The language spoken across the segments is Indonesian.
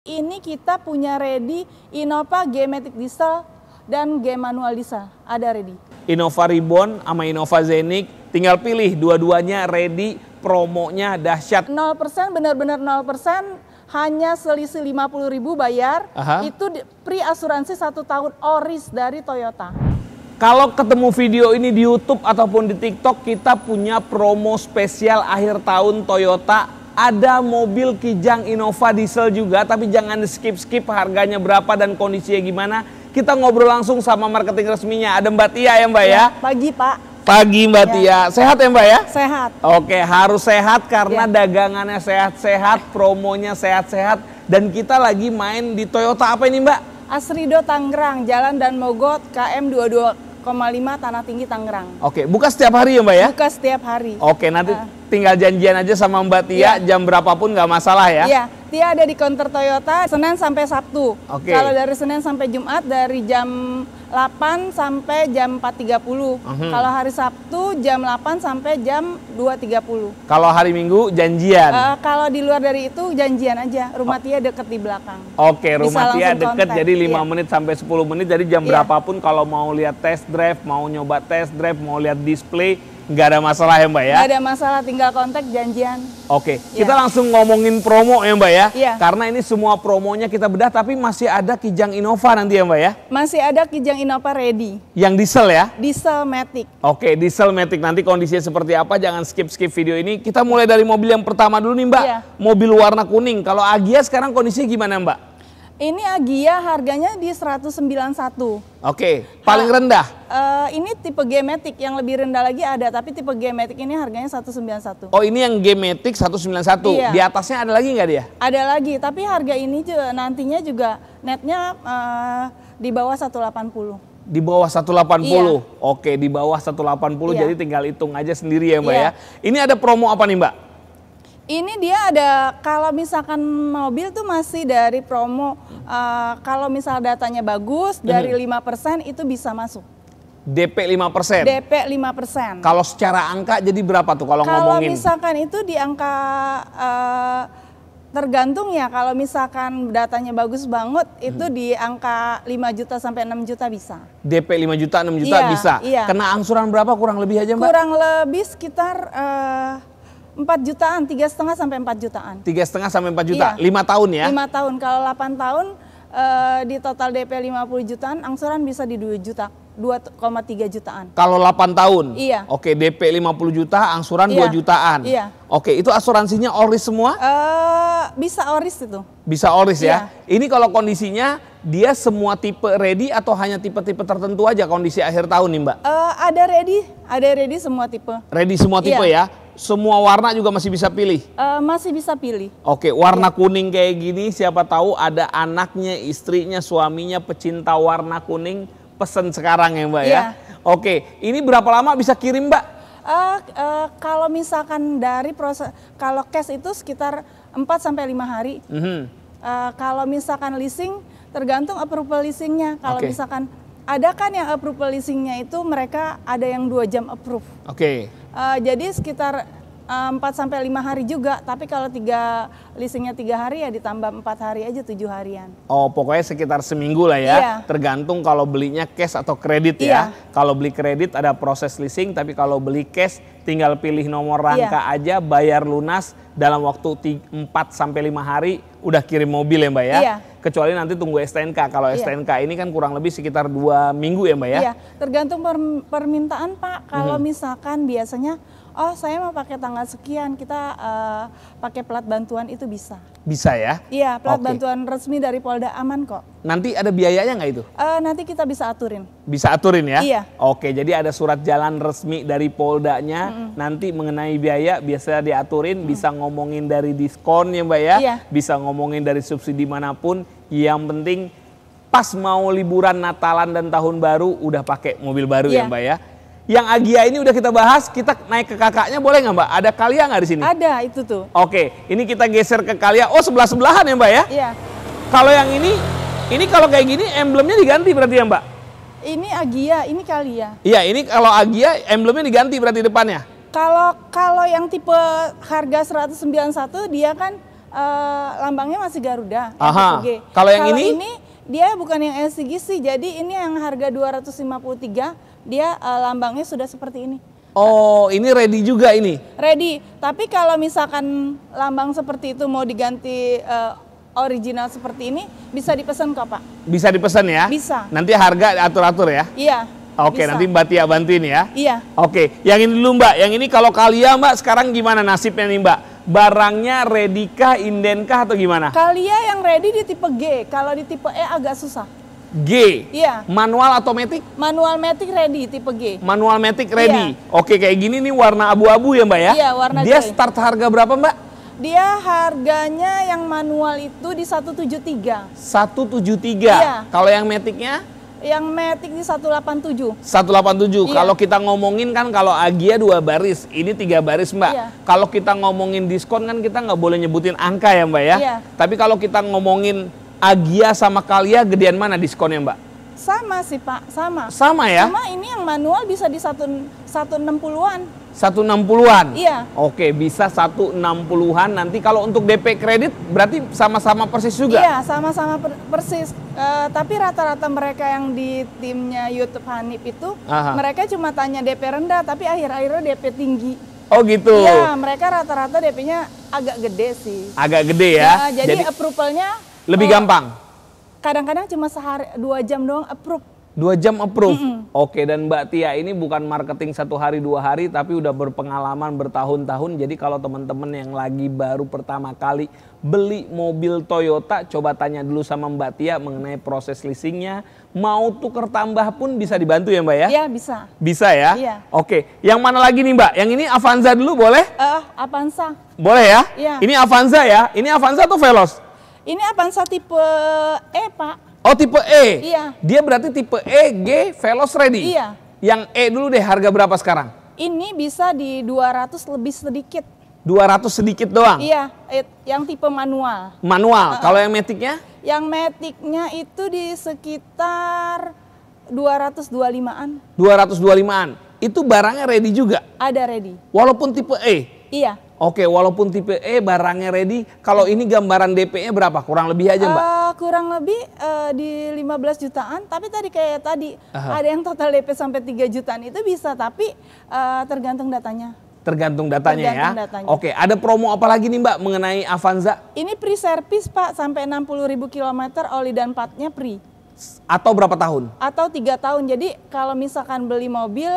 Ini kita punya ready Innova G-Matic diesel dan G manual diesel, ada ready. Innova Reborn sama Innova Zenic, tinggal pilih dua-duanya ready, promonya dahsyat. 0%, benar-benar 0%, hanya selisih 50.000 bayar. Itu free asuransi 1 tahun oris dari Toyota. Kalau ketemu video ini di YouTube ataupun di TikTok, kita punya promo spesial akhir tahun Toyota. Ada mobil Kijang Innova diesel juga, tapi jangan skip-skip harganya berapa dan kondisinya gimana. Kita ngobrol langsung sama marketing resminya. Ada Mbak Tia ya Mbak ya? Pagi Pak. Pagi Mbak Tia. Sehat ya Mbak ya? Sehat. Oke, harus sehat karena dagangannya sehat-sehat, promonya sehat-sehat. Dan kita lagi main di Toyota apa ini Mbak? Asrido Tangerang, Jalan Dan Mogot, KM 22,5 Tanah Tinggi Tangerang. Oke, buka setiap hari ya Mbak ya? Buka setiap hari. Oke, nanti tinggal janjian aja sama Mbak Tia, jam berapapun nggak masalah ya? Iya, Tia ada di counter Toyota Senin sampai Sabtu. Oke. Kalau dari Senin sampai Jumat dari jam 8 sampai jam 4.30. Kalau hari Sabtu jam 8 sampai jam 2.30. Kalau hari Minggu janjian? Kalau di luar dari itu janjian aja, rumah Tia deket di belakang. Oke, rumah Tia deket, jadi 5 Iya. menit sampai 10 menit, jadi jam berapapun kalau mau lihat test drive, mau nyoba test drive, mau lihat display, nggak ada masalah ya Mbak ya? Nggak ada masalah, tinggal kontak janjian. Oke, kita langsung ngomongin promo ya Mbak ya? Iya. Karena ini semua promonya kita bedah, tapi masih ada Kijang Innova nanti ya Mbak ya? Masih ada Kijang Innova ready. Yang diesel ya? Diesel Matic. Oke, diesel Matic, nanti kondisinya seperti apa, jangan skip-skip video ini. Kita mulai dari mobil yang pertama dulu nih Mbak. Iya. Mobil warna kuning, kalau Agya sekarang kondisinya gimana Mbak? Ini Agya harganya di 191. Oke, paling rendah? Ini tipe G-Matic, yang lebih rendah lagi ada, tapi tipe G-Matic ini harganya 191. Oh, ini yang G-Matic 191. Iya. Di atasnya ada lagi nggak dia? Ada lagi, tapi harga ini juga, nantinya juga netnya di bawah 180. Di bawah 180. Iya. Oke, di bawah 180, Iya. jadi tinggal hitung aja sendiri ya Mbak Iya. ya. Ini ada promo apa nih Mbak? Ini dia ada, kalau misalkan mobil tuh masih dari promo, kalau misal datanya bagus, dari 5% itu bisa masuk. DP 5%? DP 5%. Kalau secara angka jadi berapa tuh kalau Kalau ngomongin? misalkan itu di angka, tergantung ya, kalau misalkan datanya bagus banget, itu di angka 5 juta sampai 6 juta bisa. DP 5 juta, 6 juta Iya, bisa? iya. Kena angsuran berapa kurang lebih aja Mbak? Kurang lebih sekitar 4 jutaan, 3,5 sampai 4 jutaan. 3,5 sampai 4 juta, Iya. 5 tahun ya? 5 tahun, kalau 8 tahun di total DP 50 jutaan, angsuran bisa di 2 juta, 2,3 jutaan. Kalau 8 tahun? Iya. Oke, DP 50 juta, angsuran Iya. 2 jutaan? Iya. Oke, itu asuransinya oris semua? Bisa oris itu. Bisa oris Iya. ya? Ini kalau kondisinya dia semua tipe ready atau hanya tipe-tipe tertentu aja kondisi akhir tahun nih Mbak? Ada ready semua tipe. Ready semua tipe Iya. ya? Semua warna juga masih bisa pilih? Masih bisa pilih. Oke, warna kuning kayak gini, siapa tahu ada anaknya, istrinya, suaminya pecinta warna kuning, pesen sekarang ya Mbak ya? Iya. Oke, ini berapa lama bisa kirim Mbak? Kalau misalkan dari proses, kalau cash itu sekitar 4 sampai 5 hari. Kalau misalkan leasing, tergantung approval leasingnya. Kalau Oke. misalkan ada kan yang approval leasingnya itu mereka ada yang 2 jam approve. Oke. Jadi sekitar 4 sampai 5 hari juga, tapi kalau leasingnya 3 hari ya ditambah 4 hari aja, 7 harian. Oh, pokoknya sekitar seminggu lah ya. Iya. Tergantung kalau belinya cash atau kredit ya. Kalau beli kredit ada proses leasing, tapi kalau beli cash tinggal pilih nomor rangka aja, bayar lunas dalam waktu 4 sampai 5 hari udah kirim mobil ya Mbak ya. Iya. Kecuali nanti tunggu STNK. Kalau STNK ini kan kurang lebih sekitar 2 minggu ya Mbak ya. Iya, tergantung permintaan Pak. Kalau misalkan biasanya, oh saya mau pakai tanggal sekian, kita pakai plat bantuan itu bisa. Bisa ya? Iya, plat Oke. bantuan resmi dari Polda aman kok. Nanti ada biayanya nggak itu? Nanti kita bisa aturin. Bisa aturin ya? Iya. Oke, jadi ada surat jalan resmi dari Poldanya. Nanti mengenai biaya biasa diaturin, bisa ngomongin dari diskon ya Mbak ya. Iya. Bisa ngomongin dari subsidi manapun. Yang penting pas mau liburan Natalan dan Tahun Baru udah pakai mobil baru ya Iya. Mbak ya. Yang Agya ini udah kita bahas, kita naik ke kakaknya boleh nggak Mbak? Ada Kalia nggak di sini? Ada itu tuh. Oke, ini kita geser ke Kalia. Oh, sebelah-sebelahan ya Mbak ya? Iya. Kalau yang ini kalau kayak gini emblemnya diganti berarti ya Mbak? Ini Agya, ini Kalia. Iya, ini kalau Agya emblemnya diganti berarti depannya? Kalau yang tipe harga 191 dia kan lambangnya masih Garuda. Aha. Tipe G. Kalau yang ini? Dia bukan yang LCGC, jadi ini yang harga 253, dia lambangnya sudah seperti ini. Oh, ini ready juga ini? Ready, tapi kalau misalkan lambang seperti itu mau diganti original seperti ini, bisa dipesan kok Pak. Bisa dipesan ya? Bisa. Nanti harga atur-atur ya? Iya. Oke, bisa. nanti Mbak Tia bantuin ya? Iya. Oke, yang ini dulu Mbak, yang ini kalau Kalia Mbak, sekarang gimana nasibnya nih Mbak? Barangnya ready kah, inden kah atau gimana? Kalia yang ready di tipe G, kalau di tipe E agak susah. G? Iya. Manual atau matic? Manual matic ready tipe G. Manual matic ready. Iya. Oke, kayak gini nih warna abu-abu ya Mbak ya? Iya, warna Dia grey. start harga berapa Mbak? Dia harganya yang manual itu di 173. 173. Iya. Kalau yang maticnya? Yang matic di 187. 187. Iya. Kalau kita ngomongin kan kalau Agia 2 baris, ini 3 baris Mbak. Iya. Kalau kita ngomongin diskon kan kita nggak boleh nyebutin angka ya Mbak ya. Iya. Tapi kalau kita ngomongin Agia sama Kalia gedean mana diskonnya Mbak? Sama sih Pak, sama. Sama ya? Cuma ini yang manual bisa di 160-an. 160-an? Iya. Oke, bisa 160-an. Nanti kalau untuk DP kredit berarti sama-sama persis juga? Iya, sama-sama persis. Tapi rata-rata mereka yang di timnya YouTube Hanif itu, Aha. mereka cuma tanya DP rendah, tapi akhir-akhirnya DP tinggi. Oh gitu? Iya, mereka rata-rata DP-nya agak gede sih. Agak gede ya? Ya, jadi approval-nya lebih gampang? Kadang-kadang cuma sehari 2 jam doang approve. 2 jam approve? Oke, dan Mbak Tia ini bukan marketing 1 hari 2 hari, tapi udah berpengalaman bertahun-tahun. Jadi kalau teman-teman yang lagi baru pertama kali beli mobil Toyota, coba tanya dulu sama Mbak Tia mengenai proses leasingnya. Mau tuker tambah pun bisa dibantu ya Mbak ya? Iya, bisa. Bisa ya? Iya. Oke, yang mana lagi nih Mbak? Yang ini Avanza dulu boleh? Avanza. Boleh ya? Iya. Ini Avanza ya? Ini Avanza atau Veloz? Ini Avanza tipe E, Pak. Oh, tipe E? Iya. Dia berarti tipe E, G, Veloz ready? Iya. Yang E dulu deh, harga berapa sekarang? Ini bisa di 200 lebih sedikit. 200 sedikit doang? Iya, yang tipe manual. Manual. Kalau yang maticnya? Yang maticnya itu di sekitar 225-an. 225-an. Itu barangnya ready juga? Ada ready. Walaupun tipe E? Iya. Oke, walaupun tipe E barangnya ready. Kalau ini gambaran DP-nya berapa? Kurang lebih aja Mbak? Kurang lebih di 15 jutaan. Tapi kayak tadi ada yang total DP sampai 3 jutaan itu bisa. Tapi tergantung datanya. Tergantung datanya Tergantung ya? datanya. Oke, ada promo apa lagi nih Mbak mengenai Avanza? Ini free service Pak, sampai 60.000 km oli dan partnya free. Atau berapa tahun? Atau 3 tahun. Jadi kalau misalkan beli mobil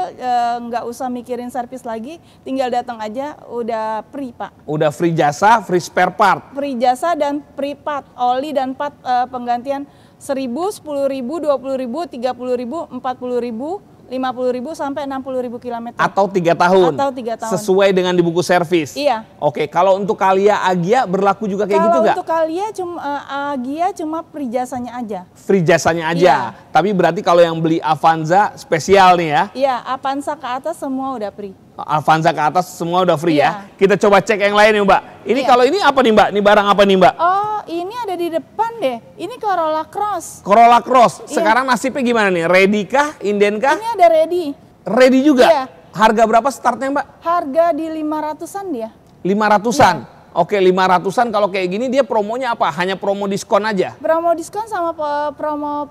nggak usah mikirin servis lagi, tinggal datang aja udah free Pak. Udah free jasa, free spare part? Free jasa dan free part, oli dan part penggantian 1.000, 10.000, 20.000, 30.000, 40.000, 50.000 sampai 60.000 km. Atau 3 tahun? Atau 3 tahun. Sesuai dengan di buku servis? Iya. Oke, kalau untuk Kalia Agia berlaku juga kayak gitu nggak? Kalau untuk Kalia Agia cuma free jasanya aja. Free jasanya aja. Iya. Tapi berarti kalau yang beli Avanza spesial nih ya? Iya, Avanza ke atas semua udah free. Avanza ke atas semua udah free Iya. ya? Kita coba cek yang lain nih Mbak. Ini Iya. kalau ini apa nih Mbak? Ini barang apa nih Mbak? Oh, ini ada di depan deh. Ini Corolla Cross. Corolla Cross. Iya. Sekarang nasibnya gimana nih? Ready kah? Inden kah? Ini ada ready. Ready juga? Iya. Harga berapa startnya Mbak? Harga di 500-an dia. 500-an? Iya. Oke, 500-an kalau kayak gini dia promonya apa? Hanya promo diskon aja? Promo diskon sama promo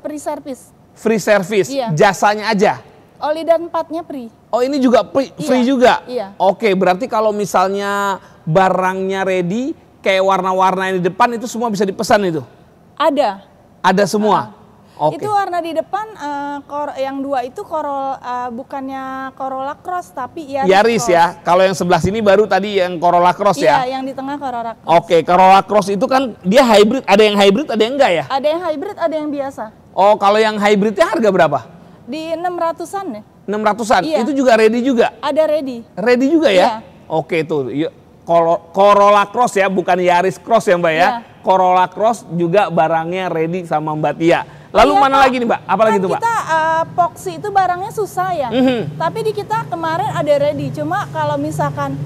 free service. Free service? Iya. Jasanya aja? Oli dan partnya free. Oh, ini juga free Iya. juga? Iya. Oke, berarti kalau misalnya barangnya ready, kayak warna-warna yang di depan itu semua bisa dipesan itu? Ada. Ada semua? Oke. Itu warna di depan yang 2 itu bukannya Corolla Cross tapi Yaris Cross. ya. Kalau yang sebelah sini baru tadi yang Corolla Cross ya. Iya, yang di tengah Corolla Cross. Oke, Corolla Cross itu kan dia hybrid. Ada yang hybrid, ada yang enggak ya? Ada yang hybrid, ada yang biasa. Oh, kalau yang hybridnya harga berapa? Di 600-an ya. 600-an. Iya. Itu juga ready juga? Ada ready. Ready juga ya? Iya. Oke tuh. Corolla Cross ya, bukan Yaris Cross ya Mbak ya? Iya. Corolla Cross juga barangnya ready sama Mbak Tia. Lalu Iya, mana Pak. lagi nih Mbak? Apa lagi tuh Mbak? Kita Poxy itu barangnya susah ya. Tapi di kita kemarin ada ready. Cuma kalau misalkan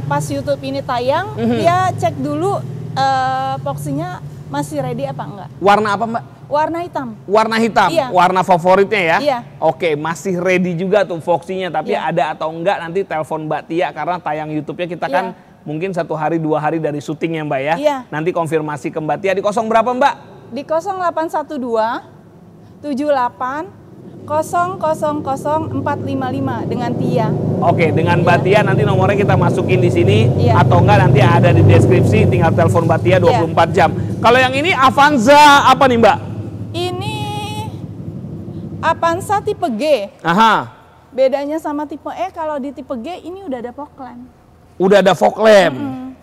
pas YouTube ini tayang, dia cek dulu Poxy-nya masih ready apa enggak. Warna apa Mbak? Warna hitam. Warna hitam, Iya. warna favoritnya ya? Iya. Oke, masih ready juga tuh Foxy-nya, tapi Iya. ada atau enggak nanti telepon Mbak Tia karena tayang YouTube-nya kita kan mungkin 1 hari 2 hari dari syuting ya Mbak ya. Iya. Nanti konfirmasi ke Mbak Tia di 0 berapa Mbak? Di 0812 78 000455 dengan Tia. Oke, dengan Mbak Tia nanti nomornya kita masukin di sini Iya. atau enggak nanti ada di deskripsi, tinggal telepon Mbak Tia 24 jam. Kalau yang ini Avanza apa nih Mbak? Ini Avanza tipe G. Aha. Bedanya sama tipe E, kalau di tipe G ini udah ada fog lamp. Udah ada fog lamp.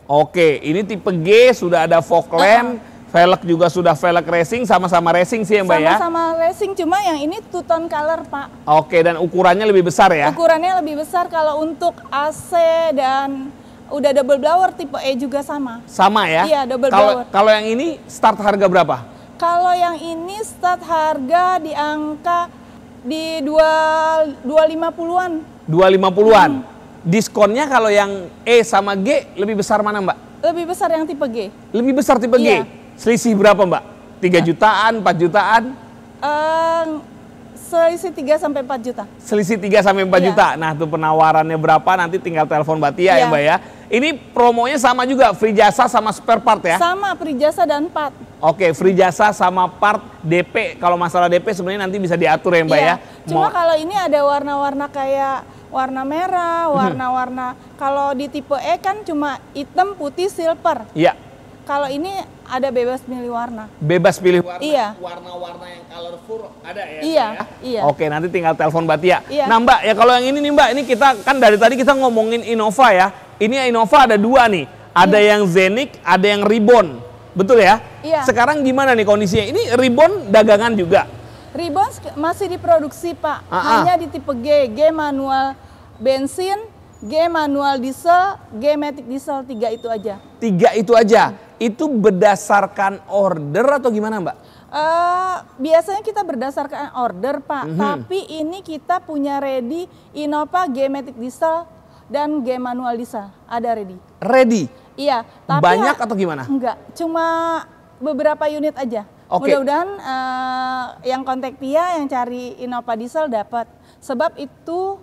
Oke, ini tipe G sudah ada fog lamp. Velg juga sudah velg racing, sama-sama racing sih ya Mbak ya? Sama-sama racing, cuma yang ini two tone color Pak. Oke, dan ukurannya lebih besar ya? Ukurannya lebih besar, kalau untuk AC dan udah double blower tipe E juga sama. Sama ya? Iya, double blower. Kalau yang ini start harga berapa? Kalau yang ini start harga di angka di 250-an. 250-an. Diskonnya kalau yang E sama G lebih besar mana Mbak? Lebih besar yang tipe G. Lebih besar tipe Iya. G? Selisih berapa Mbak? 3 jutaan, 4 jutaan? Selisih 3 sampai 4 juta. Selisih 3 sampai 4 Iya. juta. Nah, itu penawarannya berapa nanti tinggal telepon Mbak Tia ya Iya. Mbak ya. Ini promonya sama juga, free jasa sama spare part ya? Sama, Prijasa dan Pat. Oke, free jasa sama part DP. Kalau masalah DP sebenarnya nanti bisa diatur ya Mbak Iya. ya. Cuma kalau ini ada warna-warna kayak warna merah, warna-warna. Kalau di tipe E kan cuma hitam, putih, silver. Iya. Kalau ini ada bebas milih warna. Bebas pilih warna. Iya. Warna-warna yang colorful ada ya? Iya, Mbak ya? iya. Oke, nanti tinggal telepon Mbak Tia. Iya. Nah Mbak, ya kalau yang ini nih Mbak, ini kita kan dari tadi kita ngomongin Innova ya. Ini Innova ada 2 nih. Ada yang Zenic, ada yang Ribbon. Betul ya? Iya. Sekarang gimana nih kondisinya? Ini Ribbon dagangan juga? Ribbon masih diproduksi Pak, hanya di tipe G. G manual bensin, G manual diesel, G matic diesel, 3 itu aja. 3 itu aja? Itu berdasarkan order atau gimana Mbak? Biasanya kita berdasarkan order Pak, tapi ini kita punya ready Innova G matic diesel dan G manual diesel, ada ready. Ready? Iya. Tapi Banyak atau gimana? Enggak, cuma beberapa unit aja. Oke. Mudah-mudahan yang kontak Tia yang cari Innova diesel dapat. Sebab itu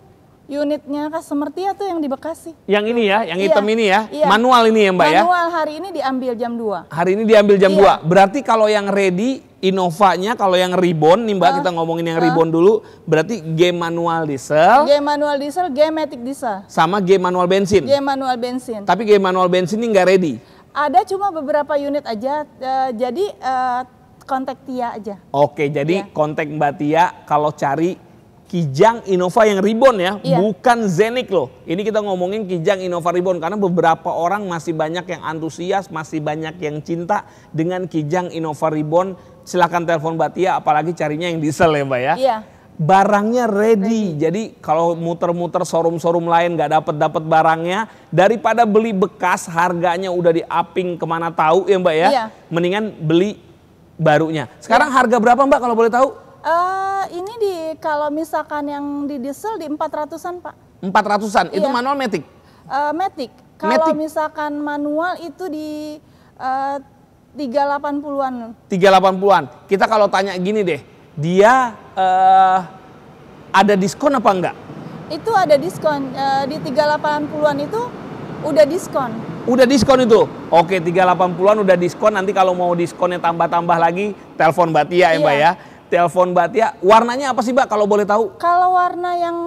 unitnya customer Tia tuh yang di Bekasi. Yang ini ya, yang Iya, hitam ini ya? iya. Manual ini ya Mbak ya? Manual hari ini diambil jam 2. Hari ini diambil jam Iya. 2. Berarti kalau yang ready Innovanya, kalau yang Ribbon nih Mbak, kita ngomongin yang Ribbon dulu, berarti G manual diesel G manual diesel, G matic diesel, sama G manual bensin. G manual bensin. Tapi G manual bensin ini nggak ready. Ada cuma beberapa unit aja, jadi kontak Tia aja. Oke, jadi Iya. kontak Mbak Tia kalau cari Kijang Innova yang Ribbon ya, Iya. bukan Zenic loh. Ini kita ngomongin Kijang Innova Ribbon karena beberapa orang masih banyak yang antusias, masih banyak yang cinta dengan Kijang Innova Ribbon. Silakan telepon Mbak Tia, apalagi carinya yang diesel ya Mbak ya. Iya. Barangnya ready. Jadi kalau muter-muter showroom-showroom lain nggak dapat barangnya, daripada beli bekas harganya udah di-upping kemana tahu ya Mbak ya. Iya. Mendingan beli barunya. Sekarang harga berapa Mbak kalau boleh tahu? Ini kalau misalkan yang di diesel di 400-an Pak. 400-an. Itu Iya. manual matic. Matic. Kalau Matic. misalkan manual itu di 380-an. 380-an. Kita kalau tanya gini deh, dia ada diskon apa enggak? Itu ada diskon. Di 380-an itu udah diskon. Udah diskon itu? Oke, 380-an udah diskon. Nanti kalau mau diskonnya tambah-tambah lagi, telepon Mbak Tia ya Mbak Iya. ya. Telepon Mbak Tia. Warnanya apa sih Mbak kalau boleh tahu? Kalau warna yang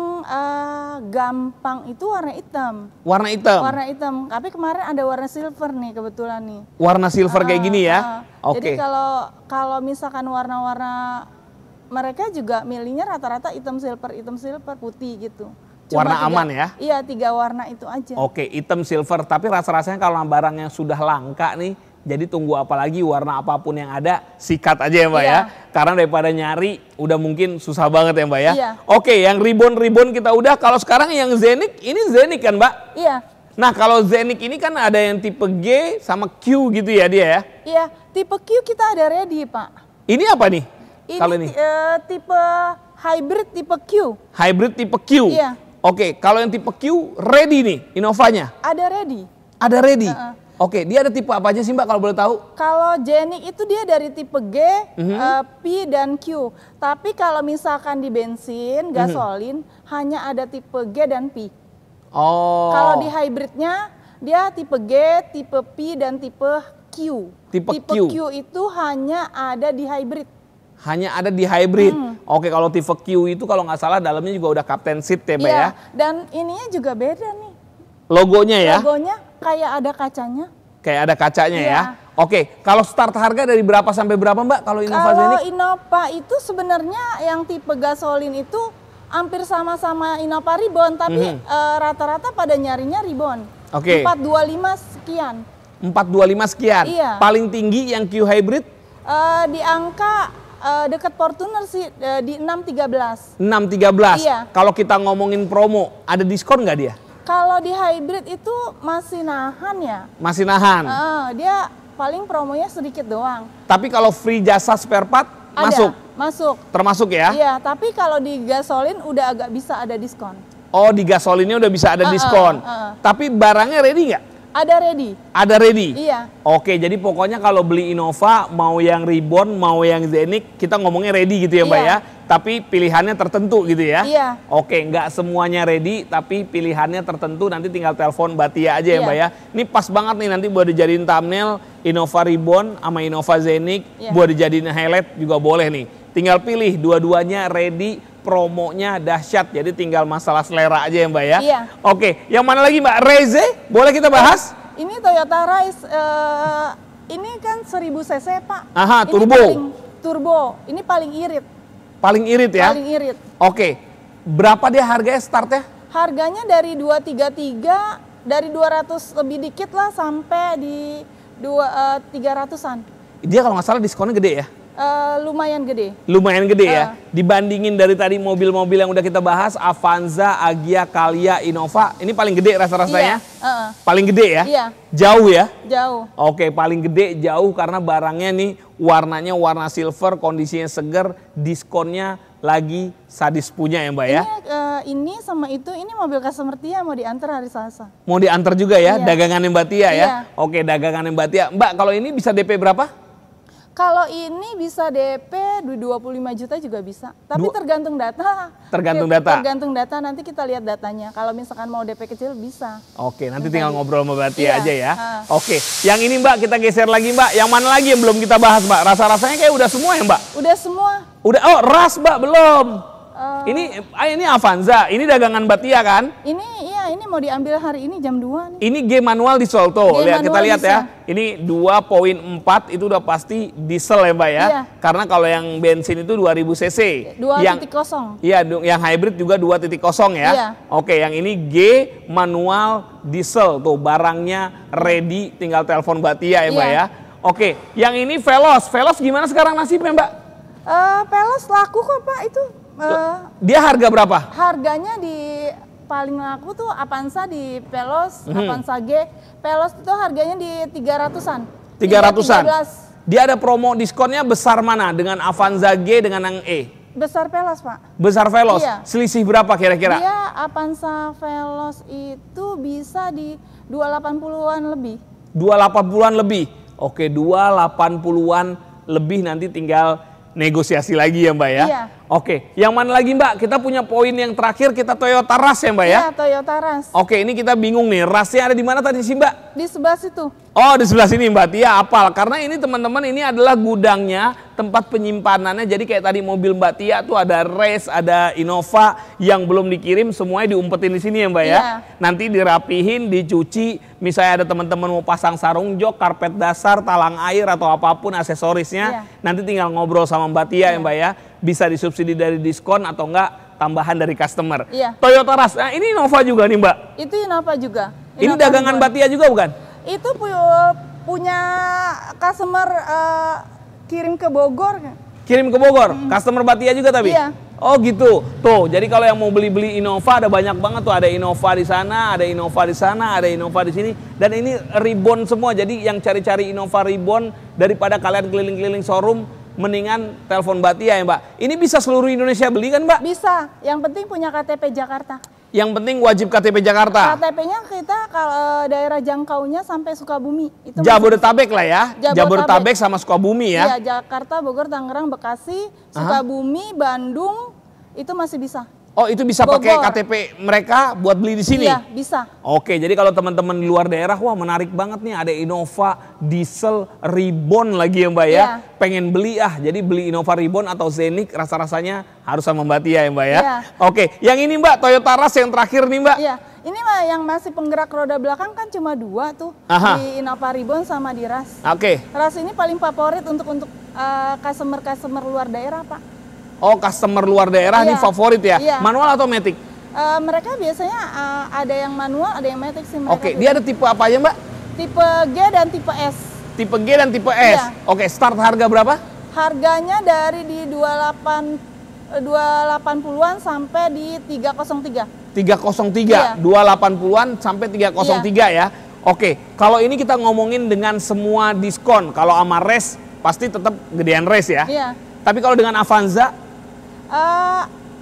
gampang itu warna hitam. Warna hitam. Warna hitam. Tapi kemarin ada warna silver nih kebetulan nih. Warna silver kayak gini ya? Jadi Oke. kalau misalkan warna-warna mereka juga milihnya rata-rata hitam silver, putih gitu. Warna aman ya? Iya, 3 warna itu aja. Oke, hitam silver. Tapi rasa-rasanya kalau barang yang sudah langka nih, jadi tunggu apalagi warna apapun yang ada, sikat aja ya Mbak Iya. ya. Karena daripada nyari, udah mungkin susah banget ya Mbak ya. Iya. Oke, yang ribbon kita udah. Kalau sekarang yang Zenic, ini Zenic kan Mbak? Iya. Nah kalau Zenic ini kan ada yang tipe G sama Q gitu ya dia ya. Iya, tipe Q kita ada ready, Pak. Ini apa nih? Kalau ini Tipe hybrid tipe Q. hybrid tipe Q. Iya. Oke, kalau yang tipe Q ready nih Innovanya. Ada ready. Ada ready. Oke, dia ada tipe apa aja sih Mbak kalau boleh tahu? Kalau Zenic itu dia dari tipe G, P dan Q. Tapi kalau misalkan di bensin, gasolin hanya ada tipe G dan P. Oh. Kalau di hybridnya Dia tipe G, tipe P, dan tipe Q. Tipe Q. Q itu hanya ada di hybrid. Hanya ada di hybrid. Oke, kalau tipe Q itu kalau nggak salah dalamnya juga udah captain seat ya Mbak Iya, ya. dan ininya juga beda nih. Logonya ya. Logonya kayak ada kacanya. Kayak ada kacanya Iya. ya. Oke, kalau start harga dari berapa sampai berapa Mbak kalau Innova Kalau Zeniq? Innova itu sebenarnya yang tipe gasolin itu hampir sama-sama Innova Reborn, tapi rata-rata pada nyarinya Reborn. Oke. 425 sekian. 425 sekian. Iya. Paling tinggi yang Q hybrid? Di angka dekat Fortuner sih di 613. 613. Iya. Kalau kita ngomongin promo, ada diskon nggak dia? Kalau di hybrid itu masih nahan ya. Masih nahan. Dia paling promonya sedikit doang. Tapi kalau free jasa spare part Ada, masuk? masuk. Termasuk ya? Iya, tapi kalau di gasolin udah agak bisa ada diskon. Oh, di gasolinnya udah bisa ada diskon. Tapi barangnya ready nggak? Ada ready. Ada ready? Iya. Oke, jadi pokoknya kalau beli Innova, mau yang Reborn, mau yang Zeniq, kita ngomongnya ready gitu ya Mbak Iya. ya? Tapi pilihannya tertentu gitu ya? Iya. Oke, nggak semuanya ready, tapi pilihannya tertentu, nanti tinggal telepon Mbak Tia aja ya Iya. Mbak ya? Ini pas banget nih, nanti buat dijadiin thumbnail, Innova Reborn sama Innova Zeniq, Iya. buat dijadiin highlight juga boleh nih. Tinggal pilih, dua-duanya ready, promonya dahsyat, jadi tinggal masalah selera aja ya Mbak ya? Iya. Oke, yang mana lagi Mbak? Reze, boleh kita bahas? Ini Toyota Rise, ini kan 1000 cc Pak. Aha, Ini turbo. Turbo, ini paling irit. Paling irit ya? Paling irit. Oke, berapa dia harganya startnya? Harganya dari 233, dari 200 lebih dikit lah sampai di 300-an. Dia kalau nggak salah diskonnya gede ya? Lumayan gede. Lumayan gede ya? Dibandingin dari tadi mobil-mobil yang udah kita bahas, Avanza, Agya, Calya, Innova, ini paling gede rasa-rasanya? Iya. Paling gede ya? Iya. Jauh ya? Jauh. Oke, paling gede jauh karena barangnya nih warnanya warna silver, kondisinya seger, diskonnya lagi sadis punya ya Mbak ya? Ini sama itu, ini mobil customer Tia mau diantar hari Selasa. Mau diantar juga ya, Iya. dagangannya Mbak Tia ya? Iya. Oke, dagangannya Mbak Tia. Mbak, kalau ini bisa DP berapa? Kalau ini bisa DP 25 juta juga bisa. Tapi tergantung data. Tergantung data? Tergantung data, nanti kita lihat datanya. Kalau misalkan mau DP kecil bisa. Oke, nanti tinggal ngobrol sama Mbak Tia Iya. aja ya. Oke, yang ini Mbak kita geser lagi Mbak. Yang mana lagi yang belum kita bahas Mbak? Rasa-rasanya kayak udah semua ya Mbak? Udah semua. Udah, oh ras Mbak belum. Ini Avanza, ini dagangan Mbak Tia kan? Ini mau diambil hari ini jam 2 nih. Ini G manual di Solto. G Lihat, kita manual lihat bisa. ya. Ini 2.4 itu udah pasti diesel ya Mbak ya. Iya. Karena kalau yang bensin itu 2000 cc. 2.0. Iya, yang hybrid juga 2.0 ya. Iya. Oke, yang ini G manual diesel tuh barangnya ready, tinggal telepon Mbak Tia ya Mbak Iya. ya. Oke, yang ini Veloz. Veloz gimana sekarang nasibnya Mbak? Veloz laku kok Pak itu. Dia harga berapa? Harganya di paling laku tuh Avanza di Veloz, Avanza G. Veloz itu harganya di 300-an. 300-an. 13. Dia ada promo diskonnya besar mana dengan Avanza G dengan yang E? Besar Veloz Pak. Besar Veloz. Iya. Selisih berapa kira-kira? Dia Avanza Veloz itu bisa di 280-an lebih. 280-an lebih. Oke, 280-an lebih, nanti tinggal negosiasi lagi ya Mbak ya. Iya. Oke, yang mana lagi Mbak? Kita punya poin yang terakhir, kita Toyota Rush ya Mbak ya. Iya, Toyota Rush. Oke, ini kita bingung nih, Rush-nya ada di mana tadi sih Mbak? Di sebelah situ. Oh, di sebelah sini Mbak Tia apal. Karena ini teman-teman, ini adalah gudangnya, tempat penyimpanannya. Jadi kayak tadi mobil Mbak Tia tuh ada Race, ada Innova yang belum dikirim, semuanya diumpetin di sini ya Mbak ya. Iya. Nanti dirapihin, dicuci. Misalnya ada teman-teman mau pasang sarung jok, karpet dasar, talang air atau apapun aksesorisnya, Iya. nanti tinggal ngobrol sama Mbak Tia ya Mbak ya. Bisa disubsidi dari diskon atau enggak tambahan dari customer. Iya. Toyota Rush. Nah, ini Innova juga nih Mbak. Itu Innova juga. Ini Innova dagangan Reborn. Mbak Tia juga bukan? Itu punya customer kirim ke Bogor. Kirim ke Bogor, customer Mbak Tia juga tapi? Iya. Oh gitu. Tuh, jadi kalau yang mau beli-beli Innova ada banyak banget tuh. Ada Innova di sana, ada Innova di sana, ada Innova di sini. Dan ini Reborn semua. Jadi yang cari-cari Innova Reborn, daripada kalian keliling-keliling showroom, mendingan telepon Mbak Tia ya Mbak. Ini bisa seluruh Indonesia beli kan Mbak? Bisa. Yang penting punya KTP Jakarta. Yang penting wajib KTP Jakarta. KTP-nya kita kalau daerah jangkaunya sampai Sukabumi. Itu Jabodetabek lah ya. Jabodetabek. Jabodetabek sama Sukabumi ya. Iya, Jakarta, Bogor, Tangerang, Bekasi, Sukabumi, Bandung, itu masih bisa. Oh, itu bisa pakai Bogor. KTP mereka buat beli di sini? Iya, bisa. Oke, jadi kalau teman-teman di luar daerah, wah menarik banget nih, ada Innova Diesel Reborn lagi ya Mbak ya. Iya. Pengen beli jadi beli Innova Reborn atau Scenic, rasa-rasanya harus sama Mbak Tia ya Mbak ya. Iya. Oke, yang ini Mbak, Toyota Rush yang terakhir nih Mbak. Iya, ini mah yang masih penggerak roda belakang kan cuma 2 tuh. Aha. Di Innova Reborn sama di Rush. Oke. Rush ini paling favorit untuk customer luar daerah, Pak. Oh, customer luar daerah Iya. nih favorit ya? Iya. Manual atau matic? Mereka biasanya ada yang manual, ada yang matic sih mereka. Oke, dia ada tipe apa aja Mbak? Tipe G dan tipe S. Tipe G dan tipe S? Iya. Oke, start harga berapa? Harganya dari di 280-an sampai di 303. 303, Iya. 280-an sampai 303 ya. Oke, kalau ini kita ngomongin dengan semua diskon. Kalau sama Race pasti tetap gedean Race ya. Iya. Tapi kalau dengan Avanza,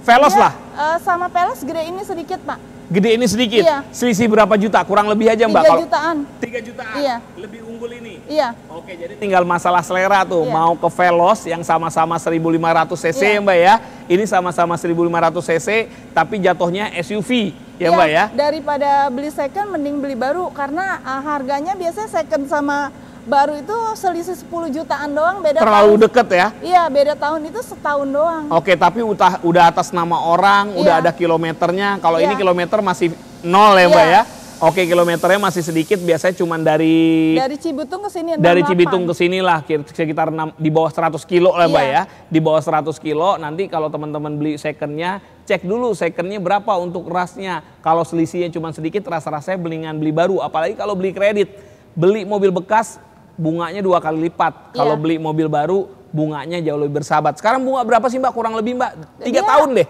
Veloz Dia, lah. sama Veloz gede ini sedikit, Pak. Gede ini sedikit. Iya. Selisih berapa juta? Kurang lebih aja Mbak. 3 jutaan. 3 jutaan. Iya. Lebih unggul ini. Iya. Oke, jadi tinggal masalah selera tuh. Iya. Mau ke Veloz yang sama-sama 1500 cc Iya. ya Mbak ya. Ini sama-sama 1500 cc tapi jatuhnya SUV ya Mbak ya. Daripada beli second mending beli baru karena harganya biasanya second sama baru itu selisih 10 jutaan doang beda Terlalu tahun. deket ya. Iya, beda tahun itu setahun doang. Oke, tapi udah atas nama orang, udah Iya. ada kilometernya. Kalau ini Iya. kilometer masih nol ya Mbak Iya. ya. Oke, kilometernya masih sedikit, biasanya cuma dari Cibitung ke sini Cibitung ke sini lah, sekitar di bawah 100 kilo lah Mbak Iya. ya. Di bawah 100 kilo, nanti kalau teman-teman beli secondnya, cek dulu secondnya berapa untuk rasnya. Kalau selisihnya cuma sedikit, rasa-rasanya mendingan beli baru. Apalagi kalau beli kredit, beli mobil bekas, bunganya 2 kali lipat. Kalau Iya. beli mobil baru, bunganya jauh lebih bersahabat. Sekarang bunga berapa sih Mbak? Kurang lebih Mbak? 3 Dia- tahun deh.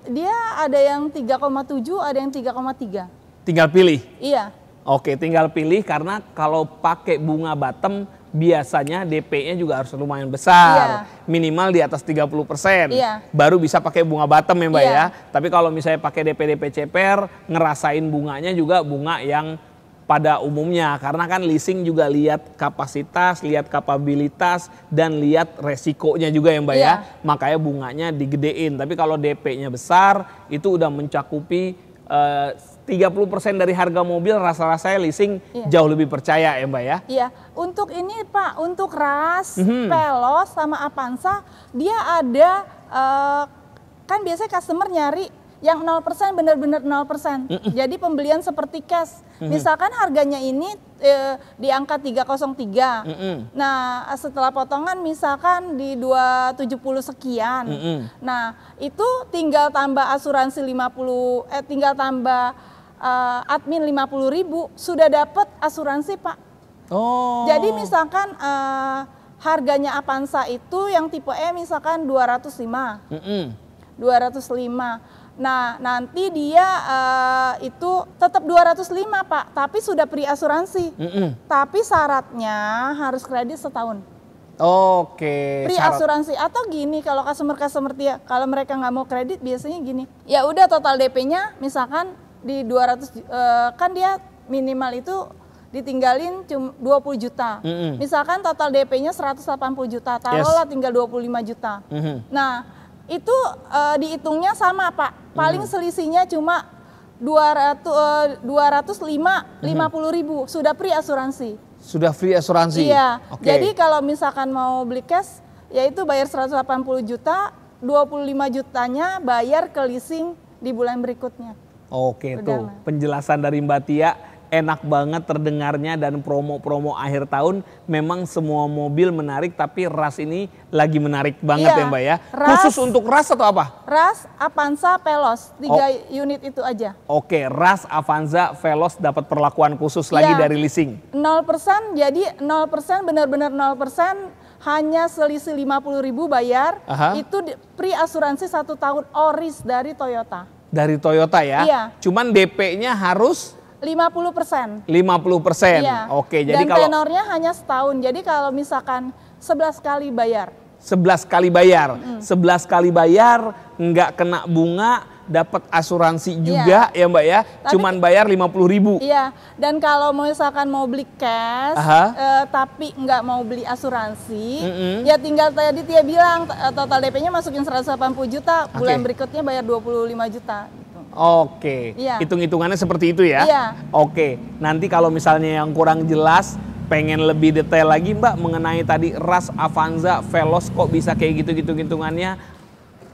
Dia ada yang 3,7, ada yang 3,3. Tinggal pilih. Iya. Oke, tinggal pilih karena kalau pakai bunga bottom biasanya DP-nya juga harus lumayan besar. Iya. Minimal di atas 30%. Iya. Baru bisa pakai bunga bottom ya Mbak Iya. ya. Tapi kalau misalnya pakai DP ceper, ngerasain bunganya juga bunga yang pada umumnya. Karena kan leasing juga lihat kapasitas, lihat kapabilitas, dan lihat resikonya juga ya Mbak Iya. ya. Makanya bunganya digedein. Tapi kalau DP-nya besar, itu udah mencakupi 30% dari harga mobil, rasa-rasanya leasing Iya. jauh lebih percaya ya Mbak ya. Iya, untuk ini Pak, untuk Rush, Veloz sama Avanza, dia ada kan biasanya customer nyari yang 0% benar-benar 0%. Jadi pembelian seperti cash. Misalkan harganya ini di angka 303. Nah, setelah potongan misalkan di 270 sekian. Nah, itu tinggal tambah asuransi 50 tinggal tambah admin 50.000 sudah dapat asuransi Pak. Oh. Jadi misalkan harganya Avanza itu yang tipe E misalkan 205. 205. Nah, nanti dia itu tetap 205 Pak, tapi sudah pre asuransi. Tapi syaratnya harus kredit setahun. Oke. Pre asuransi atau gini kalau customer dia kalau mereka nggak mau kredit biasanya gini. Ya udah total DP-nya misalkan di 200 kan dia minimal itu ditinggalin cuma 20 juta. Misalkan total DP-nya 180 juta, taruhlah tinggal 25 juta. Nah, itu dihitungnya sama Pak. Paling selisihnya cuma 250.000 sudah pre asuransi. Sudah free asuransi. Iya. Oke. Jadi kalau misalkan mau beli cash yaitu bayar 180 juta, 25 jutanya bayar ke leasing di bulan berikutnya. Oke, Udah tuh lah. penjelasan dari Mbak Tia enak banget terdengarnya, dan promo-promo akhir tahun memang semua mobil menarik, tapi Rush ini lagi menarik banget Iya, ya Mbak ya. Rush. Khusus untuk Rush atau apa? Rush, Avanza, Veloz, 3 unit itu aja. Oke, Rush, Avanza, Veloz dapat perlakuan khusus lagi Iya. dari leasing. 0%, jadi 0% benar-benar 0%, hanya selisih 50.000 bayar. Aha. Itu pre asuransi 1 tahun oris dari Toyota. Dari Toyota ya? Iya. Cuman DP-nya harus 50%. 50%. Iya. Oke, jadi dan kalau tenornya hanya setahun. Jadi kalau misalkan 11 kali bayar. 11 kali bayar, 11 kali bayar nggak kena bunga, dapat asuransi juga ya Mbak ya. Cuman bayar 50.000. Iya, dan kalau misalkan mau beli cash, tapi nggak mau beli asuransi, ya tinggal tadi Tia bilang total DP-nya masukin 180 juta, bulan berikutnya bayar 25 juta. Gitu. Oke, hitung-hitungannya seperti itu ya? Iya. Oke, nanti kalau misalnya yang kurang jelas, pengen lebih detail lagi Mbak mengenai tadi Ras, Avanza, Veloz kok bisa kayak gitu hitungannya,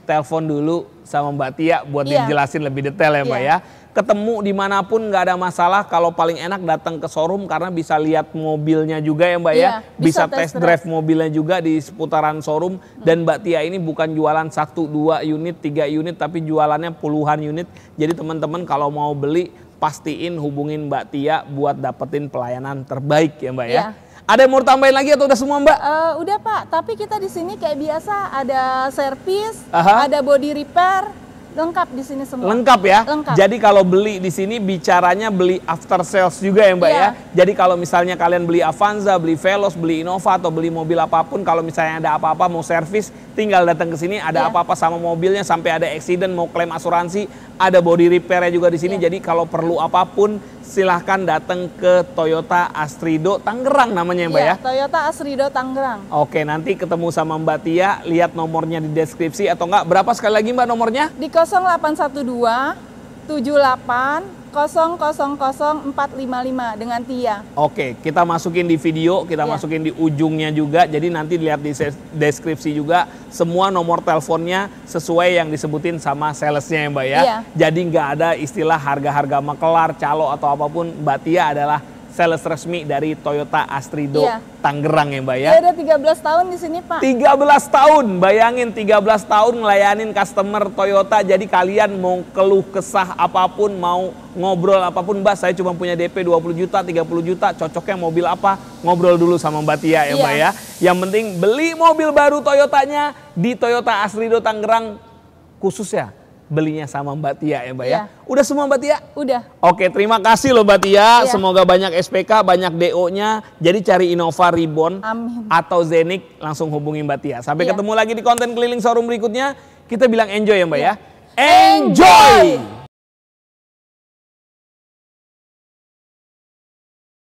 telepon dulu sama Mbak Tia buat dijelasin lebih detail ya Mbak ya. Ketemu dimanapun nggak ada masalah, kalau paling enak datang ke showroom karena bisa lihat mobilnya juga ya Mbak ya. Bisa test drive mobilnya juga di seputaran showroom. Dan Mbak Tia ini bukan jualan 1, 2 unit, 3 unit, tapi jualannya puluhan unit. Jadi teman-teman kalau mau beli, pastiin hubungin Mbak Tia buat dapetin pelayanan terbaik ya Mbak ya. Ada yang mau tambahin lagi atau udah semua Mbak? Udah Pak, tapi kita di sini kayak biasa ada servis, ada body repair, lengkap di sini semua. Lengkap ya? Lengkap. Jadi kalau beli di sini bicaranya beli after sales juga ya Mbak ya? Jadi kalau misalnya kalian beli Avanza, beli Veloz, beli Innova atau beli mobil apapun, kalau misalnya ada apa-apa mau servis, tinggal datang ke sini, ada apa-apa sama mobilnya sampai ada accident mau klaim asuransi, ada body repairnya juga di sini. Jadi kalau perlu apapun silahkan datang ke Toyota Astrido Tangerang namanya Mbak ya? Toyota Astrido Tangerang. Oke, nanti ketemu sama Mbak Tia, lihat nomornya di deskripsi atau enggak. Berapa sekali lagi Mbak nomornya? Di 0812 78 000 455 dengan Tia. Oke, kita masukin di video, kita masukin di ujungnya juga. Jadi nanti lihat di deskripsi juga semua nomor teleponnya sesuai yang disebutin sama salesnya ya Mbak ya. Jadi nggak ada istilah harga-harga makelar, calo atau apapun. Mbak Tia adalah sales resmi dari Toyota Astrido Tangerang ya Mbak ya. Dia ada 13 tahun di sini Pak. 13 tahun, bayangin 13 tahun ngelayanin customer Toyota. Jadi kalian mau keluh kesah apapun, mau ngobrol apapun, Mbak saya cuma punya DP 20 juta, 30 juta, cocoknya mobil apa? Ngobrol dulu sama Mbak Tia ya Mbak ya. Yang penting beli mobil baru Toyotanya di Toyota Astrido Tangerang khususnya. Belinya sama Mbak Tia ya Mbak ya. Udah semua Mbak Tia? Udah. Oke, terima kasih loh Mbak Tia. Semoga banyak SPK, banyak DO-nya. Jadi cari Innova Reborn atau Zenik, langsung hubungi Mbak Tia. Sampai ketemu lagi di konten keliling showroom berikutnya. Kita bilang enjoy ya Mbak ya. Enjoy!